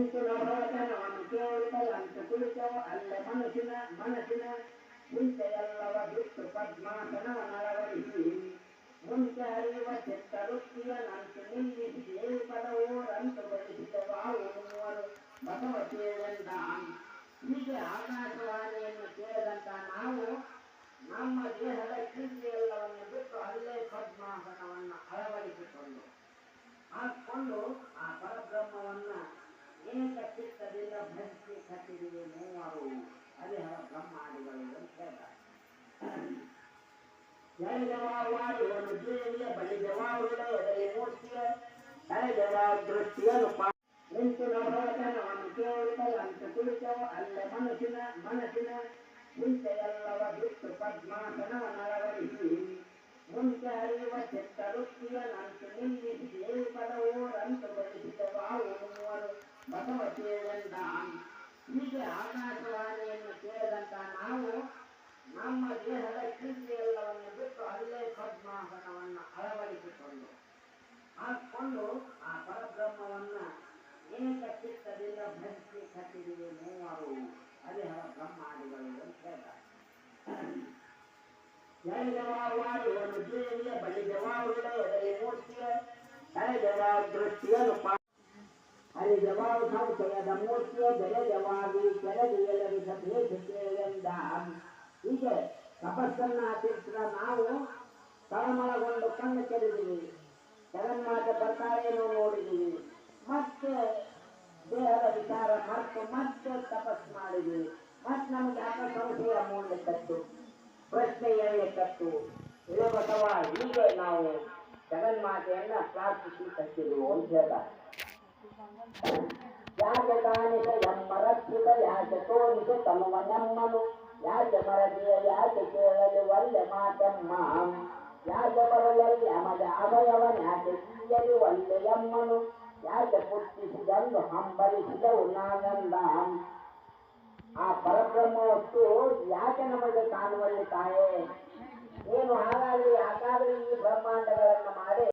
ನಿಂತು ನಭವತನವನ್ನು ಕೇಳಿದಲಂತ ಕುಳಿತವು ಅಲ್ಲೇ ಮನಸ್ಸಿನ ಮುಂಚೆಯಲ್ಲವ ಬಿಟ್ಟು ಪದ್ಮಾಸನವನಳವಡಿಸಿ ಮುಂಚೆ ಹರಿಯುವ ಚಿತ್ತವೃತ್ತಿಯ ನಂತು ನಿಲ್ಲಿಸಿ ಪದವೋರಂತು ಬಡಿಸಿದ ಬಾವು ಮೂವರು ಬಸವತಿಯೆಂದ. ಹೀಗೆ ಆಕಾಶವಾಣಿಯನ್ನು ಕೇಳಿದಂತ ನಾವು ನಮ್ಮ ದೇಹದ ಕ್ರಿಯೆಯೆಲ್ಲವನ್ನು ಬಿಟ್ಟು ಅಲ್ಲೇ ಪದ್ಮಾಸನವನ್ನು ಅಳವಡಿಸಿಕೊಂಡು ಹಾಕೊಂಡು ಆ ಪರಬ್ರಹ್ಮವನ್ನ ಏಕ ಚಿತ್ತದಿಂದ ಭಜಿಸಿ ಕಟ್ಟಿದಿವೆ ಮೂವರು ಹರಿಹರ ಬ್ರಹ್ಮಾದಿಗಳು ಅಂತ ಹೇಳ್ತಾರೆ. ಜಯಜವಾಡುವನು ದೇವಿಯ ಬಳಿ ಜವಾಬುಗಳ ಎದರಿ ಮೂರ್ತಿಯ ಜಯಜವಾಬ್ ದೃಷ್ಟಿಯನ್ನು ನಿಂತು ನಭವತನವನ್ನು ಕೇಳಿದಲಂತ ಕುಳಿತವು ಅಲ್ಲೇ ಮನಸ್ಸಿನ ಮುಂಚೆಯಲ್ಲವ ಬಿಟ್ಟು ಪದ್ಮಾಸನವನಳವಡಿಸಿ ಮುಂಚೆ ಹರಿಯುವ ಚಿತ್ತವೃತ್ತಿಯ ನಂತು ನಿಲ್ಲಿಸಿ ಪದವೋರಂತು ಬಡಿಸಿದ ಬಾವು ಮೂವರು ಬಸವತಿಯೆಂದ. ಹೀಗೆ ಆಕಾಶವಾಣಿಯನ್ನು ಕೇಳಿದಂತ ನಾವು ನಮ್ಮ ದೇಹದ ಕ್ರಿಯೆಯೆಲ್ಲವನ್ನು ಬಿಟ್ಟು ಅಲ್ಲೇ ಪದ್ಮಾಸನವನ್ನು ಅಳವಡಿಸಿಕೊಂಡು ಹಾಕೊಂಡು ಆ ಪರಬ್ರಹ್ಮವನ್ನ ಏಕ ಚಿತ್ತದಿಂದ ಭಜಿಸಿ ಕಟ್ಟಿದಿವೆ ಮೂವರು ಹರಿಹರ ಬ್ರಹ್ಮಾದಿಗಳು ಅಂತ ಹೇಳ್ತಾರೆ. ಜಯಜವಾಡುವನು ದೇವಿಯ ಬಳಿ ಜವಾಬುಗಳ ಎದರಿ ಮೂರ್ತಿಯ ಜಯಜವಾಬ್ ದೃಷ್ಟಿಯನ್ನು ಹರಿಜವಾಬು ಸಂಶಯದ ಮೂರ್ತಿಯ ಜಯಜವಾಬಿ ಕೆಳಗಿಯಲರಿಸ ಭೇಟಿಕೆಯೆಂದ. ಹೀಗೆ ತಪಸ್ಸನ್ನ ಆಚರಿಸಿದ ನಾವು ತಳಮಳಗೊಂಡು ಕಣ್ಣು ಕೆರೆದಿವಿ, ಜಗನ್ಮಾತೆ ಬರ್ತಾರೇನೋ ನೋಡಿದೀವಿ, ಮತ್ತೆ ದೇಹದ ವಿಚಾರ ಮರೆತು ಮತ್ತೆ ತಪಸ್ ಮಾಡಿದ್ವಿ, ಮತ್ತೆ ನಮ್ಗೆ ಯಾಕೆ ಸಂಶಯ ಮೂಡಲಿಕ್ಕತ್ತು, ಪ್ರಶ್ನೆ ಹೇಳಲಿಕ್ಕತ್ತು. ಇದೇ ಬಸವ ಹೀಗೆ ನಾವು ಜಗನ್ಮಾತೆಯನ್ನ ಪ್ರಾರ್ಥಿಸಿ ಕಟ್ಟಿದೆವು ಅಂತ ಹೇಳ್ತಾರೆ. ಯಾಕೆ ಕಾಣಿಸ ಎಮ್ಮ ರಕ್ಷಿತ ಯಾಕೆ ತೋರಿಸ ತಮ್ಮ ನಮ್ಮನು ಯಾಕೆ ಮರದಿಯ ಯಾಕೆ ಕೇಳಲು ಒಳ್ಳೆ ಮಾತಮ್ಮ ಯಾಕೆ ಬರಲಲ್ಲಿ ಅಮದ ಅಭಯವನ ಯಾಕೆ ಕೀಯಲು ಒಳ್ಳೆ ಎಮ್ಮನು ಯಾಕೆ ಪುಟ್ಟಿಸಿದನ್ನು ಹಂಬಲಿಸಿದವು ನಾನಂದ. ಆ ಪರಬ್ರಹ್ಮ ವಸ್ತು ಯಾಕೆ ನಮಗೆ ಕಾಣುವಲ್ಲಿ ತಾಯೇ ಏನು ಹಾಗಾಗಿ ಯಾಕಾದ್ರೆ ಈ ಬ್ರಹ್ಮಾಂಡಗಳನ್ನು ಮಾಡಿ